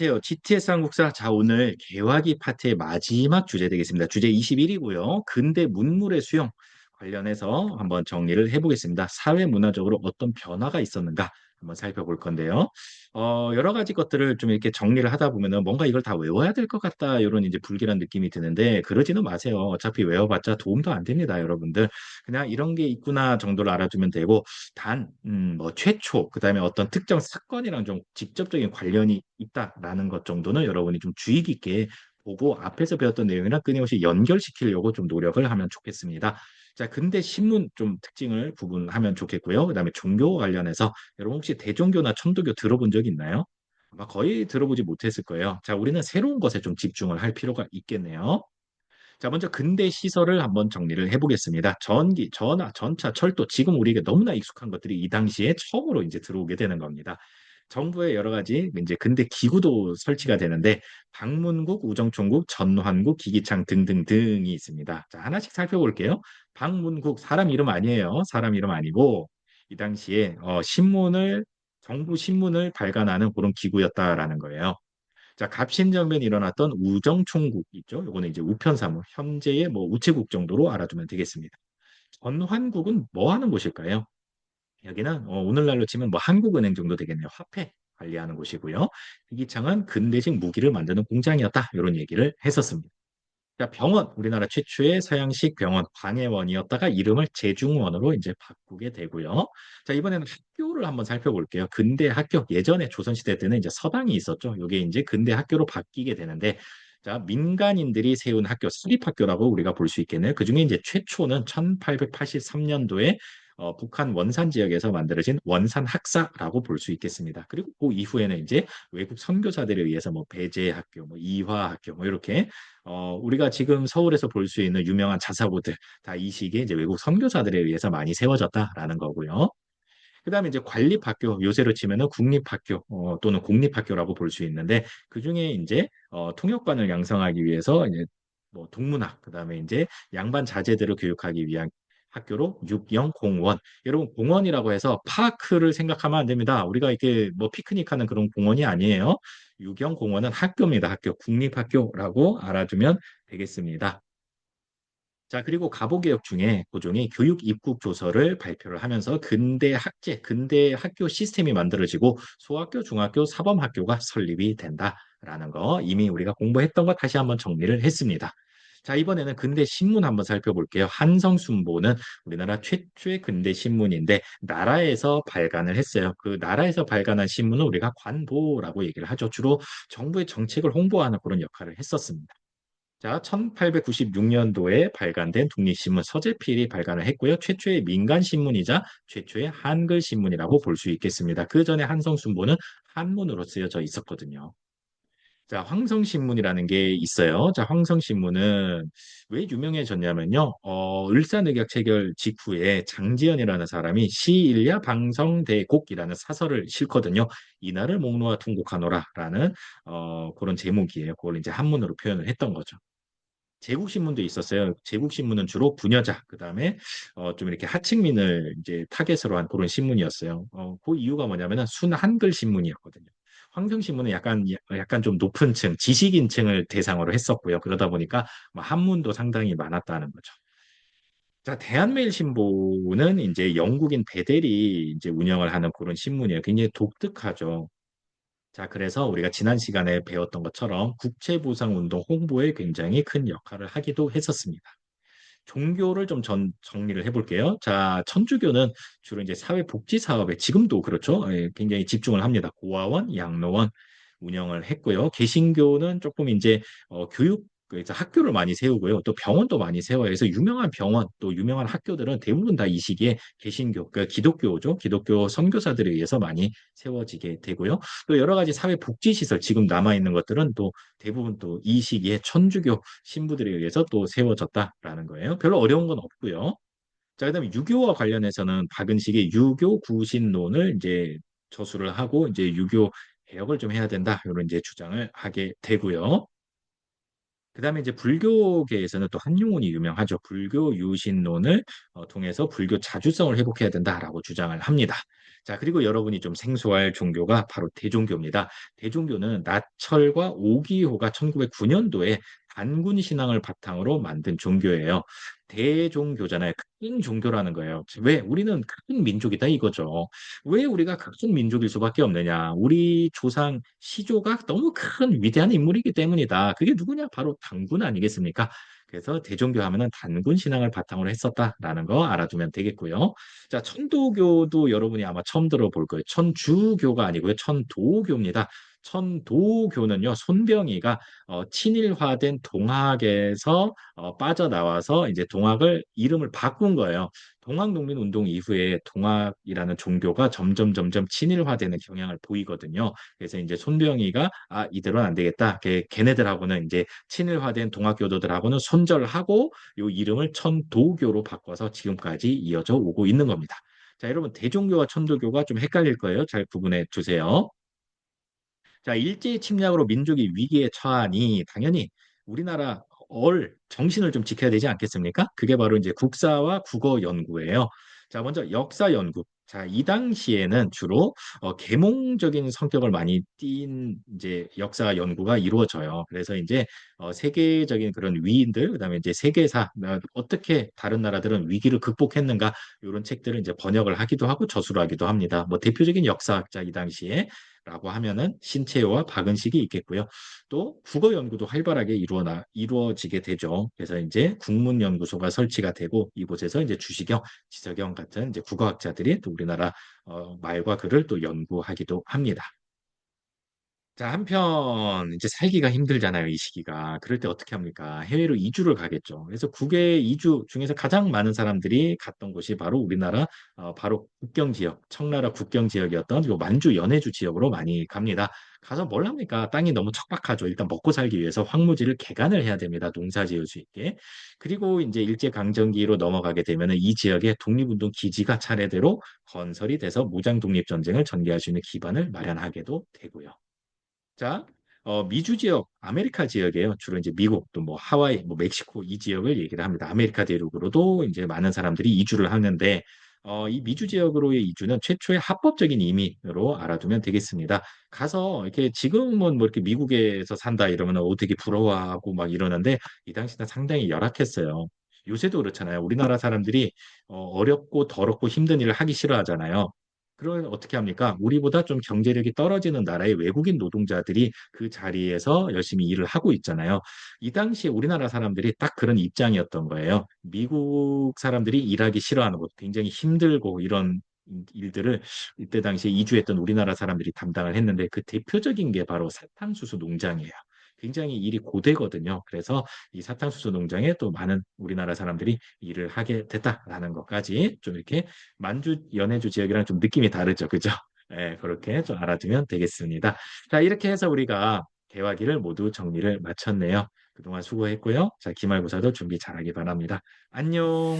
안녕하세요. GTS 한국사. 자, 오늘 개화기 파트의 마지막 주제 되겠습니다. 주제 21이고요. 근대 문물의 수용 관련해서 한번 정리를 해보겠습니다. 사회 문화적으로 어떤 변화가 있었는가 한번 살펴볼 건데요. 여러 가지 것들을 좀 이렇게 정리를 하다 보면은 뭔가 이걸 다 외워야 될 것 같다. 이런 이제 불길한 느낌이 드는데 그러지는 마세요. 어차피 외워봤자 도움도 안 됩니다, 여러분들. 그냥 이런 게 있구나 정도를 알아두면 되고 뭐 최초, 그다음에 어떤 특정 사건이랑 좀 직접적인 관련이 있다라는 것 정도는 여러분이 좀 주의 깊게 보고 앞에서 배웠던 내용이랑 끊임없이 연결시키려고 좀 노력을 하면 좋겠습니다. 자, 근대 신문 좀 특징을 구분하면 좋겠고요. 그다음에 종교 관련해서 여러분 혹시 대종교나 천도교 들어본 적 있나요? 아마 거의 들어보지 못했을 거예요. 자, 우리는 새로운 것에 좀 집중을 할 필요가 있겠네요. 자, 먼저 근대 시설을 한번 정리를 해보겠습니다. 전기, 전화, 전차, 철도, 지금 우리에게 너무나 익숙한 것들이 이 당시에 처음으로 이제 들어오게 되는 겁니다. 정부의 여러 가지 이제 근대 기구도 설치가 되는데 방문국, 우정총국, 전환국, 기기창 등등등이 있습니다. 자, 하나씩 살펴볼게요. 방문국 사람 이름 아니에요. 사람 이름 아니고 이 당시에 신문을 정부 신문을 발간하는 그런 기구였다라는 거예요. 자, 갑신정변이 일어났던 우정총국 있죠. 요거는 이제 우편사무, 현재의 뭐 우체국 정도로 알아두면 되겠습니다. 전환국은 뭐 하는 곳일까요? 여기는 오늘날로 치면 뭐 한국은행 정도 되겠네요. 화폐 관리하는 곳이고요. 이기창은 근대식 무기를 만드는 공장이었다. 이런 얘기를 했었습니다. 자, 병원, 우리나라 최초의 서양식 병원 광해원이었다가 이름을 제중원으로 이제 바꾸게 되고요. 자, 이번에는 학교를 한번 살펴볼게요. 근대 학교, 예전에 조선시대 때는 이제 서당이 있었죠. 이게 이제 근대 학교로 바뀌게 되는데, 자, 민간인들이 세운 학교, 사립학교라고 우리가 볼 수 있겠네요. 그중에 이제 최초는 1883년도에 북한 원산 지역에서 만들어진 원산 학사라고 볼 수 있겠습니다. 그리고 그 이후에는 이제 외국 선교사들에 의해서 뭐 배재 학교, 뭐 이화 학교, 뭐 이렇게 우리가 지금 서울에서 볼 수 있는 유명한 자사고들 다 이 시기에 이제 외국 선교사들에 의해서 많이 세워졌다라는 거고요. 그다음에 이제 관립학교, 요새로 치면은 국립학교 또는 공립학교라고 볼 수 있는데 그중에 이제 통역관을 양성하기 위해서 이제 뭐 동문학, 그다음에 이제 양반 자제들을 교육하기 위한 학교로 육영공원. 여러분 공원이라고 해서 파크를 생각하면 안 됩니다. 우리가 이렇게 뭐 피크닉하는 그런 공원이 아니에요. 육영공원은 학교입니다. 학교, 국립학교라고 알아두면 되겠습니다. 자, 그리고 가보개혁 중에 고종이 교육 입국 조서를 발표를 하면서 근대 학제, 근대 학교 시스템이 만들어지고 소학교, 중학교, 사범학교가 설립이 된다라는 거 이미 우리가 공부했던 거 다시 한번 정리를 했습니다. 자, 이번에는 근대 신문 한번 살펴볼게요. 한성순보는 우리나라 최초의 근대 신문인데 나라에서 발간을 했어요. 그 나라에서 발간한 신문은 우리가 관보라고 얘기를 하죠. 주로 정부의 정책을 홍보하는 그런 역할을 했었습니다. 자, 1896년도에 발간된 독립신문 서재필이 발간을 했고요. 최초의 민간신문이자 최초의 한글신문이라고 볼 수 있겠습니다. 그 전에 한성순보는 한문으로 쓰여져 있었거든요. 자, 황성신문이라는 게 있어요. 자, 황성신문은 왜 유명해졌냐면요. 을사늑약 체결 직후에 장지연이라는 사람이 시일야 방성대곡이라는 사설을 싣거든요. 이날을 목놓아 통곡하노라라는 그런 제목이에요. 그걸 이제 한문으로 표현을 했던 거죠. 제국신문도 있었어요. 제국신문은 주로 부녀자, 그다음에 좀 이렇게 하층민을 이제 타겟으로 한 그런 신문이었어요. 그 이유가 뭐냐면은 순한글 신문이었거든요. 황성신문은 약간 좀 높은 층, 지식인층을 대상으로 했었고요. 그러다 보니까 뭐 한문도 상당히 많았다는 거죠. 자, 대한매일신보는 이제 영국인 베델이 이제 운영을 하는 그런 신문이에요. 굉장히 독특하죠. 자, 그래서 우리가 지난 시간에 배웠던 것처럼 국채보상운동 홍보에 굉장히 큰 역할을 하기도 했었습니다. 종교를 좀 정리를 해볼게요. 자, 천주교는 주로 이제 사회복지 사업에 지금도 그렇죠. 예, 굉장히 집중을 합니다. 고아원, 양로원 운영을 했고요. 개신교는 조금 이제 교육 그래서 학교를 많이 세우고요. 또 병원도 많이 세워요. 그래서 유명한 병원 또 유명한 학교들은 대부분 다 이 시기에 개신교, 그 기독교죠. 기독교 선교사들에 의해서 많이 세워지게 되고요. 또 여러 가지 사회복지시설 지금 남아 있는 것들은 또 대부분 또 이 시기에 천주교 신부들에 의해서 또 세워졌다라는 거예요. 별로 어려운 건 없고요. 자, 그다음에 유교와 관련해서는 박은식의 유교 구신론을 이제 저술을 하고 이제 유교 개혁을 좀 해야 된다. 이런 이제 주장을 하게 되고요. 그다음에 이제 불교계에서는 또 한 용언이 유명하죠. 불교 유신론을 통해서 불교 자주성을 회복해야 된다라고 주장을 합니다. 자, 그리고 여러분이 좀 생소할 종교가 바로 대종교입니다. 대종교는 나철과 오기호가 1909년도에 단군 신앙을 바탕으로 만든 종교예요. 대종교잖아요. 큰 종교라는 거예요. 왜? 우리는 큰 민족이다 이거죠. 왜 우리가 큰 민족일 수밖에 없느냐? 우리 조상 시조가 너무 큰 위대한 인물이기 때문이다. 그게 누구냐? 바로 단군 아니겠습니까? 그래서 대종교 하면은 단군 신앙을 바탕으로 했었다라는 거 알아두면 되겠고요. 자, 천도교도 여러분이 아마 처음 들어볼 거예요. 천주교가 아니고요. 천도교입니다. 천도교는요, 손병희가 친일화된 동학에서 빠져나와서 이제 동학을 이름을 바꾼 거예요. 동학농민운동 이후에 동학이라는 종교가 점점 친일화되는 경향을 보이거든요. 그래서 이제 손병희가 이대로는 안 되겠다. 걔네들하고는 이제 친일화된 동학교도들하고는 손절하고 요 이름을 천도교로 바꿔서 지금까지 이어져 오고 있는 겁니다. 자, 여러분 대종교와 천도교가 좀 헷갈릴 거예요. 잘 구분해 두세요. 자, 일제 침략으로 민족이 위기에 처하니 당연히 우리나라 정신을 좀 지켜야 되지 않겠습니까? 그게 바로 이제 국사와 국어 연구예요. 자, 먼저 역사 연구. 자, 이 당시에는 주로 계몽적인 성격을 많이 띈 이제 역사 연구가 이루어져요. 그래서 이제 세계적인 그런 위인들, 그다음에 이제 세계사, 어떻게 다른 나라들은 위기를 극복했는가 이런 책들을 이제 번역을 하기도 하고 저술을 하기도 합니다. 뭐 대표적인 역사학자 이 당시에 라고 하면은 신채호와 박은식이 있겠고요. 또 국어 연구도 활발하게 이루어지게 되죠. 그래서 이제 국문연구소가 설치가 되고 이곳에서 이제 주시경, 지석영 같은 이제 국어학자들이 또 우리나라 말과 글을 또 연구하기도 합니다. 자, 한편 이제 살기가 힘들잖아요, 이 시기가. 그럴 때 어떻게 합니까? 해외로 이주를 가겠죠. 그래서 국외 이주 중에서 가장 많은 사람들이 갔던 곳이 바로 우리나라 바로 국경 지역, 청나라 국경 지역이었던 요 만주 연해주 지역으로 많이 갑니다. 가서 뭘 합니까? 땅이 너무 척박하죠. 일단 먹고 살기 위해서 황무지를 개간을 해야 됩니다. 농사 지을 수 있게. 그리고 이제 일제 강점기로 넘어가게 되면은 이 지역에 독립운동 기지가 차례대로 건설이 돼서 무장 독립 전쟁을 전개할 수 있는 기반을 마련하게도 되고요. 자, 미주 지역, 아메리카 지역이에요. 주로 이제 미국, 또 뭐 하와이, 뭐 멕시코 이 지역을 얘기를 합니다. 아메리카 대륙으로도 이제 많은 사람들이 이주를 하는데, 이 미주 지역으로의 이주는 최초의 합법적인 이민으로 알아두면 되겠습니다. 가서 이렇게 지금은 뭐 이렇게 미국에서 산다 이러면 되게 부러워하고 막 이러는데, 이 당시는 상당히 열악했어요. 요새도 그렇잖아요. 우리나라 사람들이 어렵고 더럽고 힘든 일을 하기 싫어하잖아요. 그러면 어떻게 합니까? 우리보다 좀 경제력이 떨어지는 나라의 외국인 노동자들이 그 자리에서 열심히 일을 하고 있잖아요. 이 당시에 우리나라 사람들이 딱 그런 입장이었던 거예요. 미국 사람들이 일하기 싫어하는 것, 굉장히 힘들고 이런 일들을 이때 당시에 이주했던 우리나라 사람들이 담당을 했는데 그 대표적인 게 바로 사탕수수 농장이에요. 굉장히 일이 고되거든요. 그래서 이 사탕수수 농장에 또 많은 우리나라 사람들이 일을 하게 됐다라는 것까지 좀 이렇게 만주 연해주 지역이랑 좀 느낌이 다르죠. 그죠? 예, 그렇게 좀 알아두면 되겠습니다. 자, 이렇게 해서 우리가 대화기를 모두 정리를 마쳤네요. 그동안 수고했고요. 자, 기말고사도 준비 잘하기 바랍니다. 안녕.